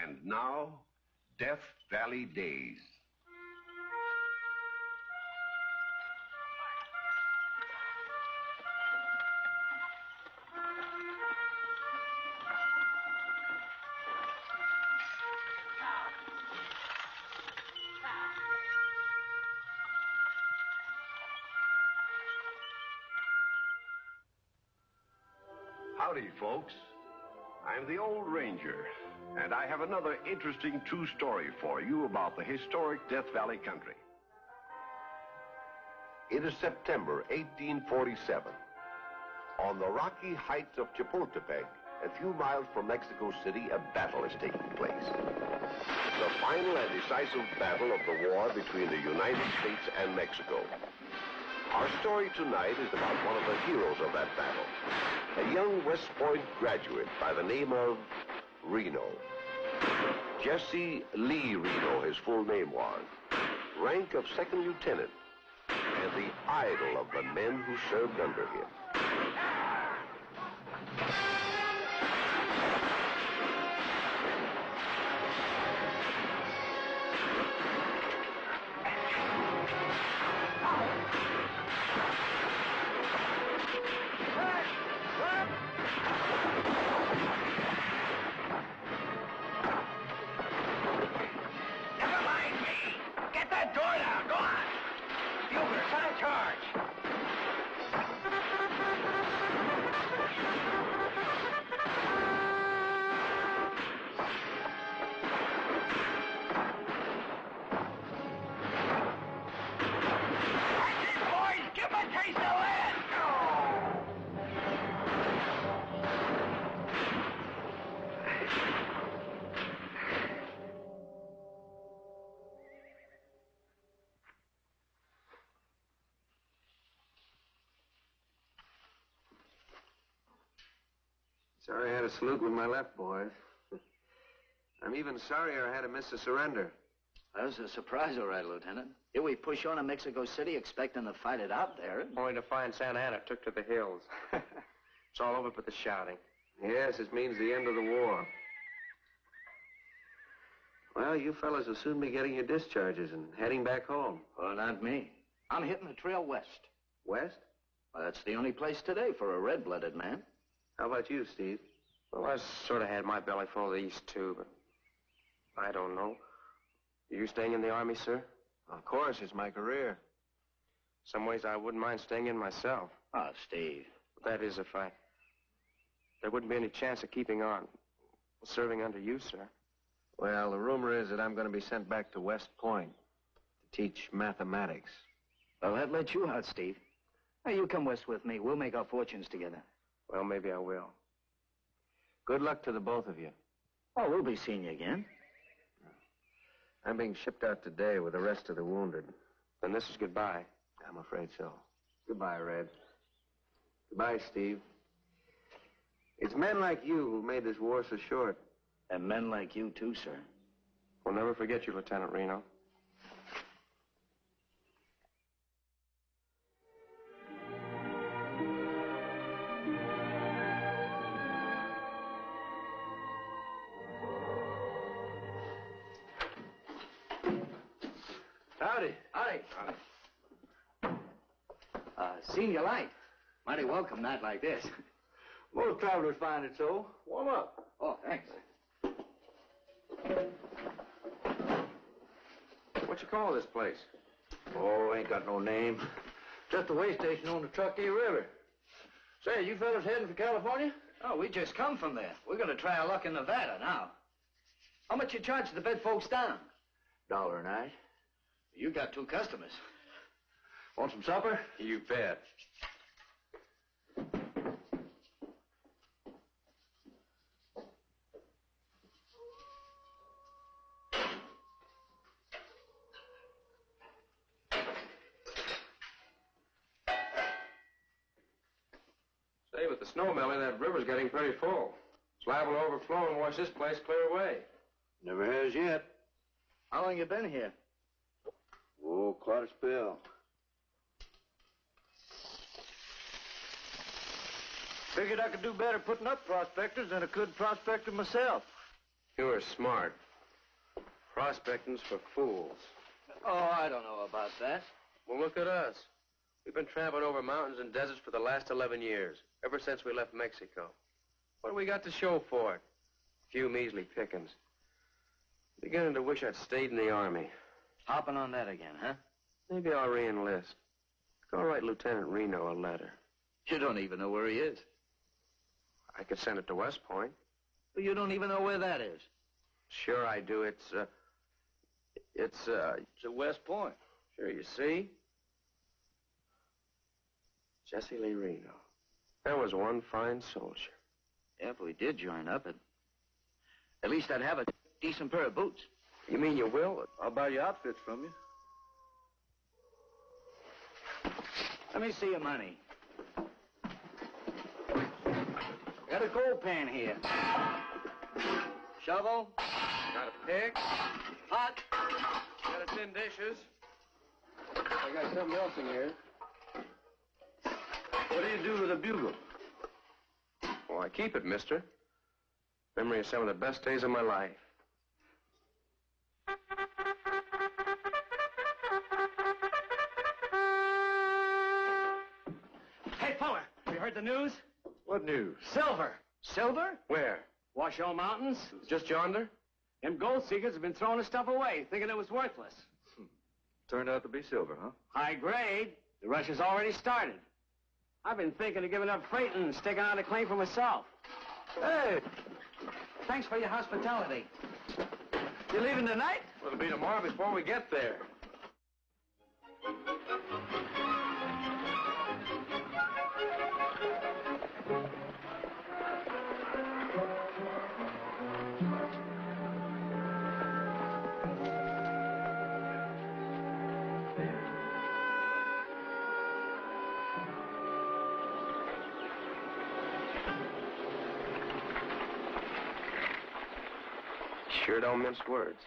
And now, Death Valley Days. Howdy, folks. I'm the Old Ranger, and I have another interesting true story for you about the historic Death Valley country. It is September 1847. On the rocky heights of Chapultepec, a few miles from Mexico City, a battle is taking place. The final and decisive battle of the war between the United States and Mexico. Our story tonight is about one of the heroes of that battle, a young West Point graduate by the name of Reno. Jesse Lee Reno, his full name was, rank of second lieutenant, and the idol of the men who served under him. Sorry I had to salute with my left, boys. I'm even sorrier I had to miss the surrender. That was a surprise, all right, Lieutenant. Here we push on to Mexico City expecting to fight it out there. Only to find Santa Ana took to the hills. It's all over but the shouting. Yes, it means the end of the war. Well, you fellas will soon be getting your discharges and heading back home. Well, not me. I'm hitting the trail west. West? Well, that's the only place today for a red-blooded man. How about you, Steve? Well, I sort of had my belly full of the East, too, but I don't know. Are you staying in the Army, sir? Of course, it's my career. Some ways I wouldn't mind staying in myself. Oh, Steve. That is, if there wouldn't be any chance of keeping on serving under you, sir. Well, the rumor is that I'm going to be sent back to West Point to teach mathematics. Well, that lets you out, Steve. Now, you come west with me. We'll make our fortunes together. Well, maybe I will. Good luck to the both of you. Oh, we'll be seeing you again. I'm being shipped out today with the rest of the wounded. Then this is goodbye. I'm afraid so. Goodbye, Red. Goodbye, Steve. It's men like you who made this war so short. And men like you, too, sir. We'll never forget you, Lieutenant Reno. Howdy. Howdy. Seen your light. Mighty welcome night like this. Most travelers find it so. Warm up. Oh, thanks. What you call this place? Oh, ain't got no name. Just a way station on the Truckee River. Say, you fellas heading for California? Oh, we just come from there. We're going to try our luck in Nevada now. How much you charge the bed folks down? $1 a night. You got 2 customers. Want some supper? You bet. Say, with the snow melting, that river's getting pretty full. It's liable to overflow and wash this place clear away. Never has yet. How long you been here? Oh, quite a spell. Figured I could do better putting up prospectors than I could prospecting myself. You were smart. Prospecting's for fools. Oh, I don't know about that. Well, look at us. We've been traveling over mountains and deserts for the last 11 years, ever since we left Mexico. What do we got to show for it? A few measly pickings. Beginning to wish I'd stayed in the Army. Hopping on that again, huh? Maybe I'll re-enlist. Go write Lieutenant Reno a letter. You don't even know where he is. I could send it to West Point. But you don't even know where that is. Sure I do. It's at West Point. Sure, you see? Jesse Lee Reno. That was one fine soldier. Yeah, if we did join up, at least I'd have a decent pair of boots. You mean you will? I'll buy you outfits from you. Let me see your money. Got a gold pan here. Shovel. Got a pick. Pot. Got a tin dishes. I got something else in here. What do you do with a bugle? Oh, I keep it, mister. Memory of some of the best days of my life. Hey, fella, have you heard the news? What news? Silver. Silver? Where? Washoe Mountains. Just yonder? Them gold seekers have been throwing the stuff away, thinking it was worthless. Turned out to be silver, huh? High grade. The rush has already started. I've been thinking of giving up freight and sticking out a claim for myself. Hey! Thanks for your hospitality. You leaving tonight? Well, it'll be tomorrow before we get there. Sure don't mince words.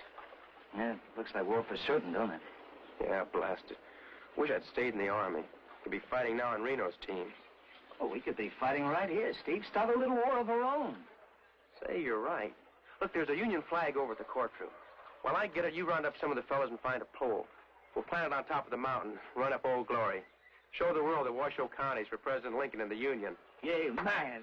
Yeah, looks like war for certain, don't it? Yeah, blast it. Wish I'd stayed in the Army. Could be fighting now on Reno's team. Oh, we could be fighting right here, Steve. Start a little war of our own. Say, you're right. Look, there's a Union flag over at the courtroom. While I get it, you round up some of the fellas and find a pole. We'll plant it on top of the mountain, run up Old Glory. Show the world that Washoe County's for President Lincoln and the Union. Yay, man.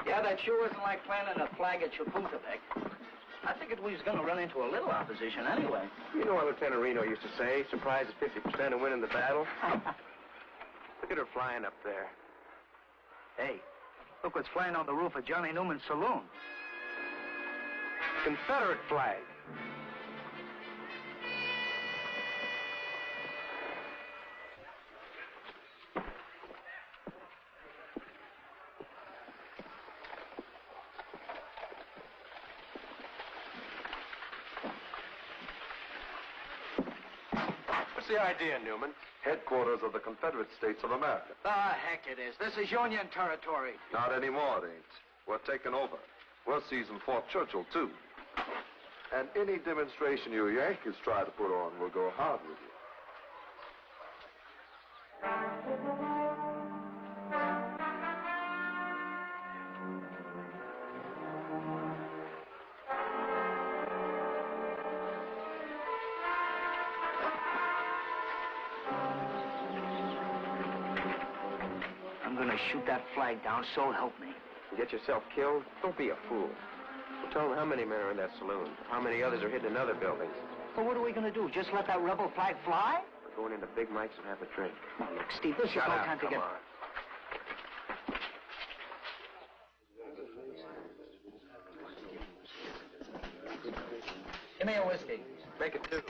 Yeah, that sure isn't like planting a flag at Chapultepec. I figured we was going to run into a little opposition anyway. You know what Lieutenant Reno used to say, surprise is 50% of winning the battle. Look at her flying up there. Hey, look what's flying on the roof of Johnny Newman's saloon. Confederate flag. What's the idea, Newman? Headquarters of the Confederate States of America. Ah, heck it is. This is Union territory. Not anymore, it ain't. We're taking over. We're seizing Fort Churchill, too. And any demonstration you Yankees try to put on will go hard with you. I'm going to shoot that flag down, so help me. You get yourself killed? Don't be a fool. Tell them how many men are in that saloon, how many others are hidden in other buildings. Well, what are we going to do? Just let that rebel flag fly? We're going into Big Mike's and have a drink. Now, look, Steve, this is no Shut up, time to come get... on. Give me a whiskey. Make it two.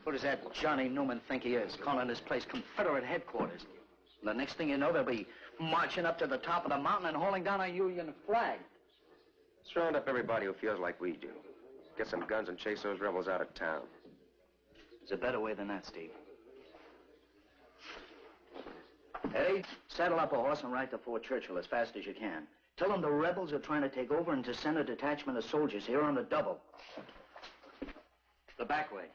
What does that Johnny Newman think he is, calling this place Confederate headquarters? The next thing you know, they'll be marching up to the top of the mountain and holding down a Union flag. Let's round up everybody who feels like we do. Get some guns and chase those rebels out of town. There's a better way than that, Steve. Eddie, saddle up a horse and ride to Fort Churchill as fast as you can. Tell them the rebels are trying to take over and to send a detachment of soldiers here on the double. The back way.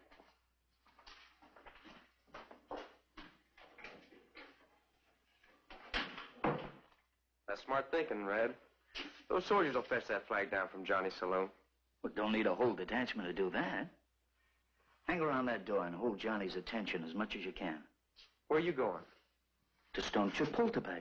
That's smart thinking, Red. Those soldiers will fetch that flag down from Johnny's saloon. But don't need a whole detachment to do that. Hang around that door and hold Johnny's attention as much as you can. Where are you going? To stone Chapultepec.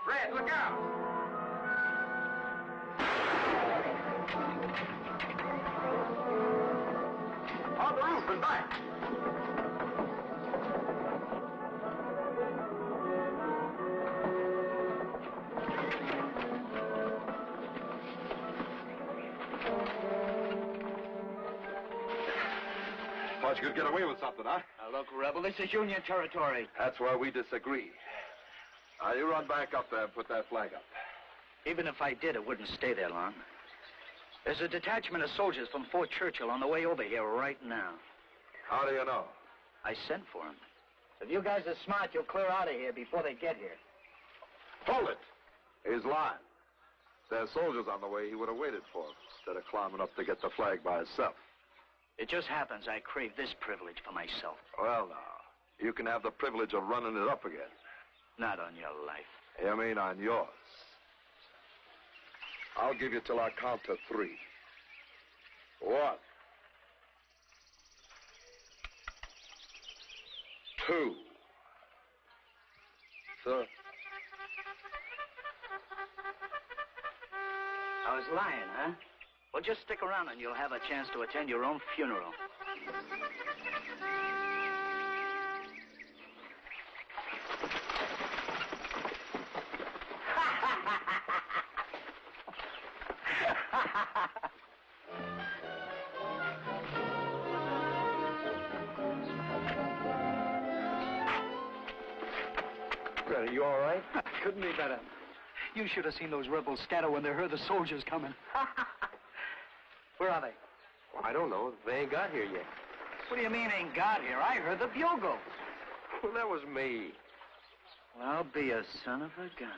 Red, look out! On the roof and back. Thought you could get away with something, huh? Now, look, Rebel, this is Union territory. That's where we disagree. Now, you run back up there and put that flag up. Even if I did, it wouldn't stay there long. There's a detachment of soldiers from Fort Churchill on the way over here right now. How do you know? I sent for them. If you guys are smart, you'll clear out of here before they get here. Hold it! He's lying. If there's soldiers on the way, he would have waited for them instead of climbing up to get the flag by himself. It just happens I crave this privilege for myself. Well, now, you can have the privilege of running it up again. Not on your life. You mean on yours? I'll give you till I count to 3. 1. 2. 3. I was lying, huh? Well, just stick around and you'll have a chance to attend your own funeral. Red, are you all right? Couldn't be better. You should have seen those rebels scatter when they heard the soldiers coming. Where are they? Well, I don't know. They ain't got here yet. What do you mean ain't got here? I heard the bugle. Well, that was me. Well, I'll be a son of a gun.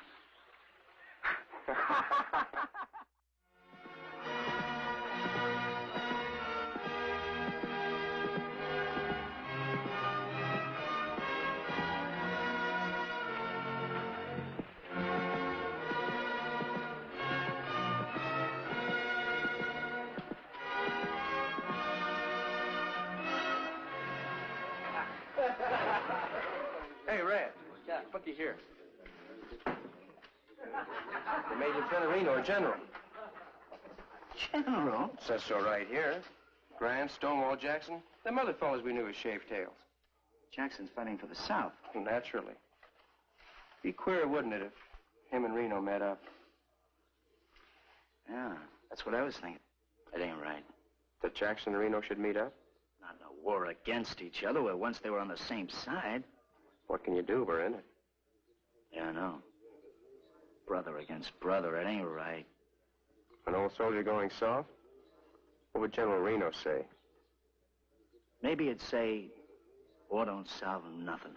Hey, Red. Yeah. Looky here. They made Lieutenant Reno a general. General? Says so right here. Grant, Stonewall Jackson. Them other fellas we knew as shaved tails. Jackson's fighting for the South. Naturally. Be queer, wouldn't it, if him and Reno met up? Yeah, that's what I was thinking. It ain't right. That Jackson and Reno should meet up? Not in a war against each other, where once they were on the same side. What can you do? We're in it. Yeah, I know. Brother against brother, it ain't right. An old soldier going soft? What would General Reno say? Maybe it'd say, war don't solve nothing.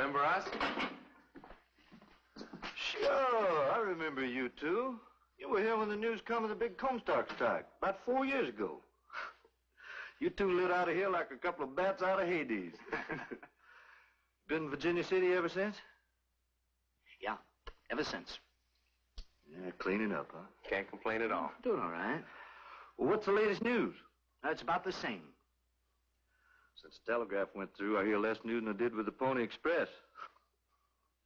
Remember us? Sure, I remember you two. You were here when the news come of the big Comstock strike, about 4 years ago. You two lit out of here like a couple of bats out of Hades. Been in Virginia City ever since? Yeah, ever since. Yeah, cleaning up, huh? Can't complain at all. Doing all right. Well, what's the latest news? It's about the same. Since the telegraph went through, I hear less news than I did with the Pony Express.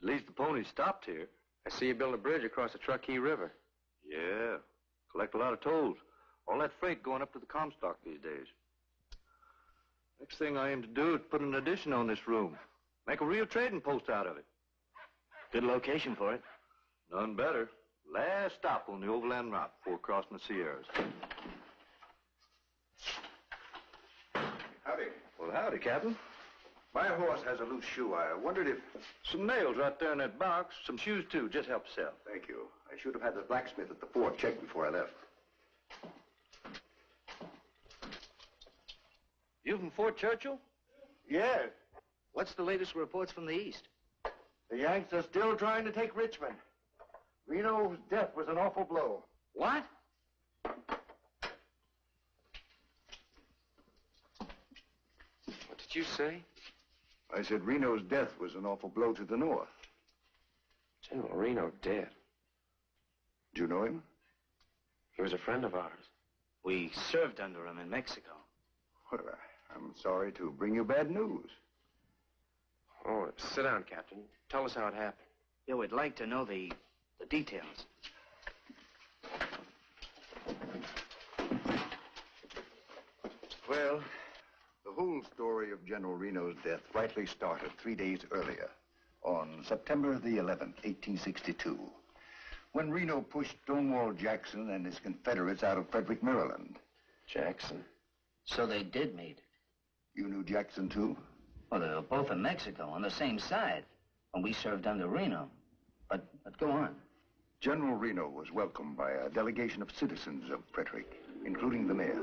At least the ponies stopped here. I see you built a bridge across the Truckee River. Yeah, collect a lot of tolls. All that freight going up to the Comstock these days. Next thing I aim to do is put an addition on this room. Make a real trading post out of it. Good location for it. None better. Last stop on the overland route before crossing the Sierras. Howdy. Well, howdy, Captain. My horse has a loose shoe. I wondered if... Some nails right there in that box. Some shoes, too. Just help yourself. Thank you. I should have had the blacksmith at the fort check before I left. You from Fort Churchill? Yes. What's the latest reports from the east? The Yanks are still trying to take Richmond. Reno's death was an awful blow. What? What did you say? I said Reno's death was an awful blow to the north. General Reno dead. Do you know him? He was a friend of ours. We served under him in Mexico. Well, I'm sorry to bring you bad news. Oh, sit down, Captain. Tell us how it happened. Yeah, we'd like to know the details. Well, the whole story of General Reno's death rightly started 3 days earlier, on September the 11th, 1862, when Reno pushed Stonewall Jackson and his Confederates out of Frederick, Maryland. Jackson. So they did meet. You knew Jackson, too? Well, they were both in Mexico on the same side when we served under Reno. But go on. General Reno was welcomed by a delegation of citizens of Frederick, including the mayor.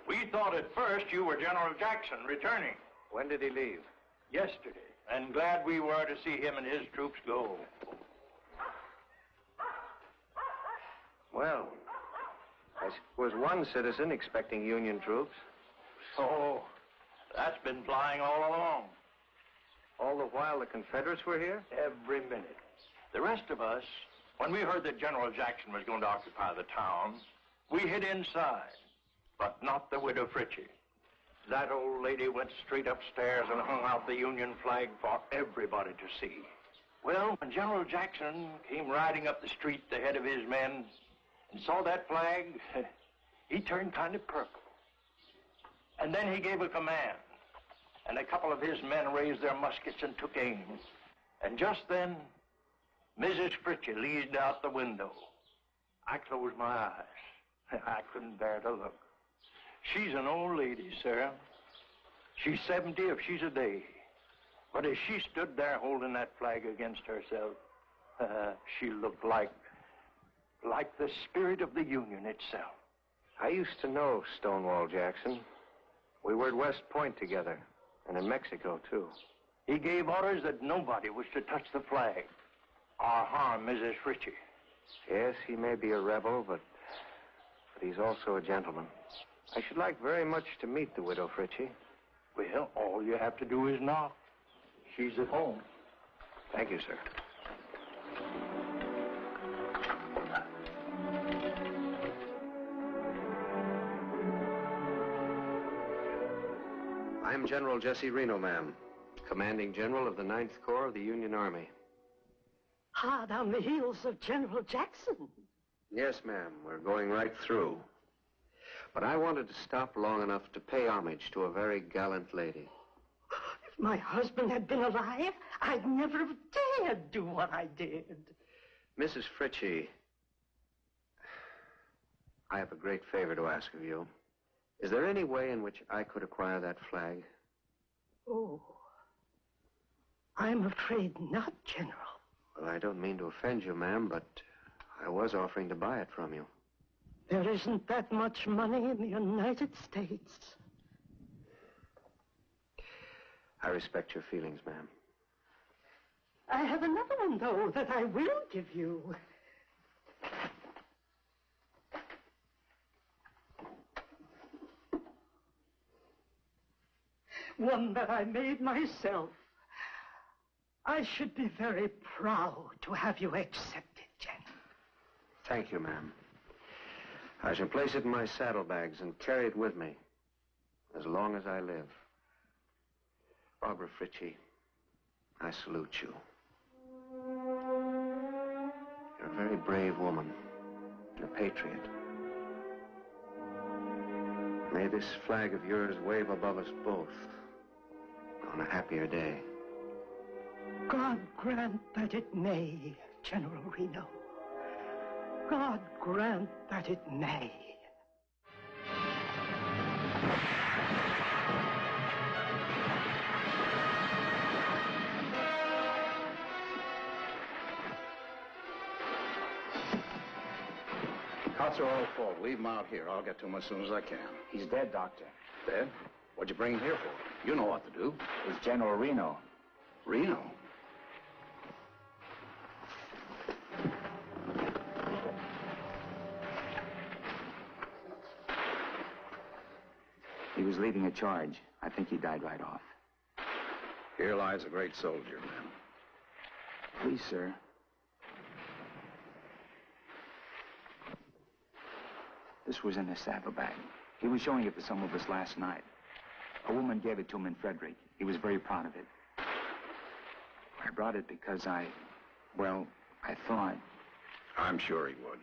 We thought at first you were General Jackson returning When did he leave? yesterday, and glad we were to see him and his troops go. Well, I was one citizen expecting Union troops. So, that's been flying all along, All the while the Confederates were here? every minute. The rest of us, when we heard that General Jackson was going to occupy the town, we hid inside, but not the widow Fritchie. That old lady went straight upstairs and hung out the Union flag for everybody to see. Well, when General Jackson came riding up the street, the head of his men, and saw that flag, he turned kind of purple. And then he gave a command, and a couple of his men raised their muskets and took aim. And just then, Mrs. Fritchie leaned out the window. I closed my eyes. I couldn't bear to look. She's an old lady, sir. She's 70 if she's a day. But as she stood there holding that flag against herself, she looked like the spirit of the Union itself. I used to know Stonewall Jackson. We were at West Point together, and in Mexico, too. He gave orders that nobody was to touch the flag or harm Mrs. Fritchie. Yes, he may be a rebel, but he's also a gentleman. I should like very much to meet the widow Fritchie. Well, all you have to do is knock. She's at home. Thank you, sir. I'm General Jesse Reno, ma'am, commanding general of the 9th Corps of the Union Army. Hard on the heels of General Jackson. Yes, ma'am, we're going right through. But I wanted to stop long enough to pay homage to a very gallant lady. If my husband had been alive, I'd never have dared do what I did. Mrs. Fritchie, I have a great favor to ask of you. Is there any way in which I could acquire that flag? Oh, I'm afraid not, General. Well, I don't mean to offend you, ma'am, but I was offering to buy it from you. There isn't that much money in the United States. I respect your feelings, ma'am. I have another one, though, that I will give you. One that I made myself. I should be very proud to have you accept it, Jen. Thank you, ma'am. I shall place it in my saddlebags and carry it with me as long as I live. Barbara Fritchie, I salute you. You're a very brave woman, a patriot. May this flag of yours wave above us both on a happier day. God grant that it may, General Reno. God grant that it may. Cots are all full. Leave him out here. I'll get to him as soon as I can. He's dead, Doctor. Dead? What'd you bring him here for? You know what to do. It's General Reno. Reno? He was leading a charge. I think he died right off. Here lies a great soldier, man. Please, sir. This was in his saddlebag. He was showing it to some of us last night. A woman gave it to him in Frederick. He was very proud of it. I brought it because I thought... I'm sure he would.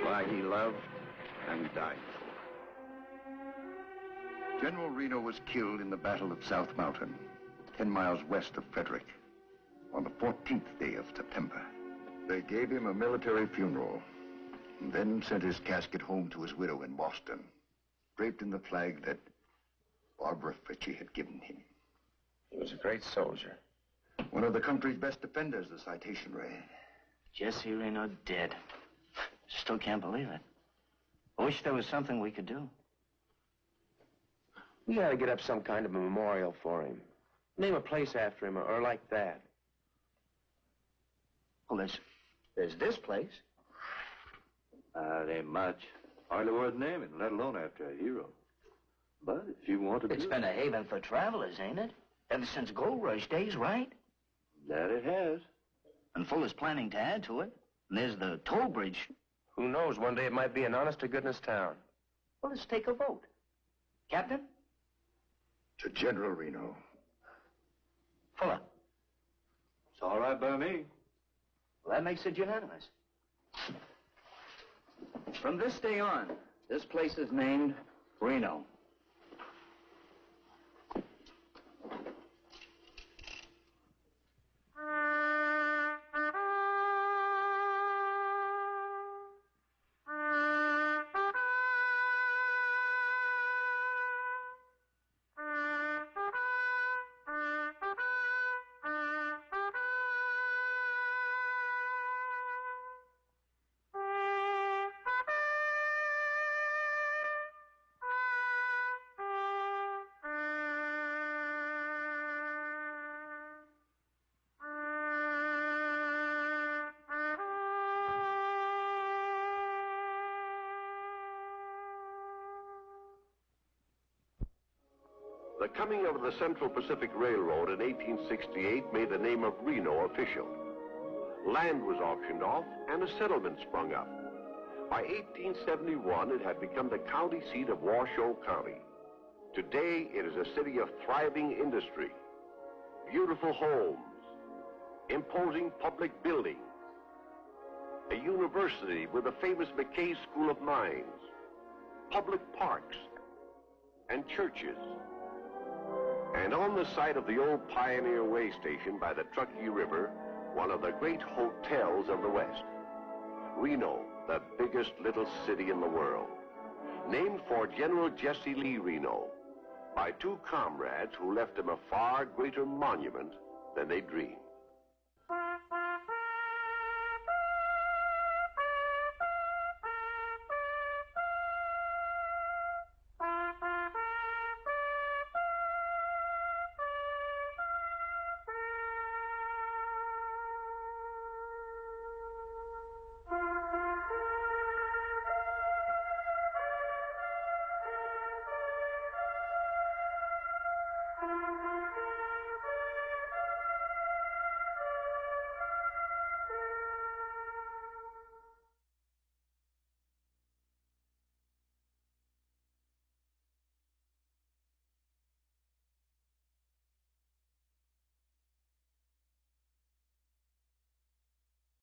Flag he loved and died for. General Reno was killed in the Battle of South Mountain, 10 miles west of Frederick, on the 14th day of September. They gave him a military funeral, and then sent his casket home to his widow in Boston, draped in the flag that Barbara Fritchie had given him. He was a great soldier. One of the country's best defenders, the citation read. Jesse Reno dead. Still can't believe it. I wish there was something we could do. We gotta get up some kind of a memorial for him. Name a place after him, or like that. Well, there's this place. It ain't much. Hardly worth naming, let alone after a hero. But if you want to It's been a haven for travelers, ain't it? Ever since Gold Rush days, right? That it has. And Fuller's planning to add to it. And there's the toll bridge. Who knows, one day it might be an honest-to-goodness town. Well, let's take a vote. Captain? To General Reno. Fuller. It's all right by me. Well, that makes it unanimous. From this day on, this place is named Reno. The coming of the Central Pacific Railroad in 1868 made the name of Reno official. Land was auctioned off and a settlement sprung up. By 1871, it had become the county seat of Washoe County. Today, it is a city of thriving industry, beautiful homes, imposing public buildings, a university with the famous McKay School of Mines, public parks, and churches. And on the site of the old Pioneer Way Station by the Truckee River, one of the great hotels of the West. Reno, the biggest little city in the world. Named for General Jesse Lee Reno, by two comrades who left him a far greater monument than they dreamed.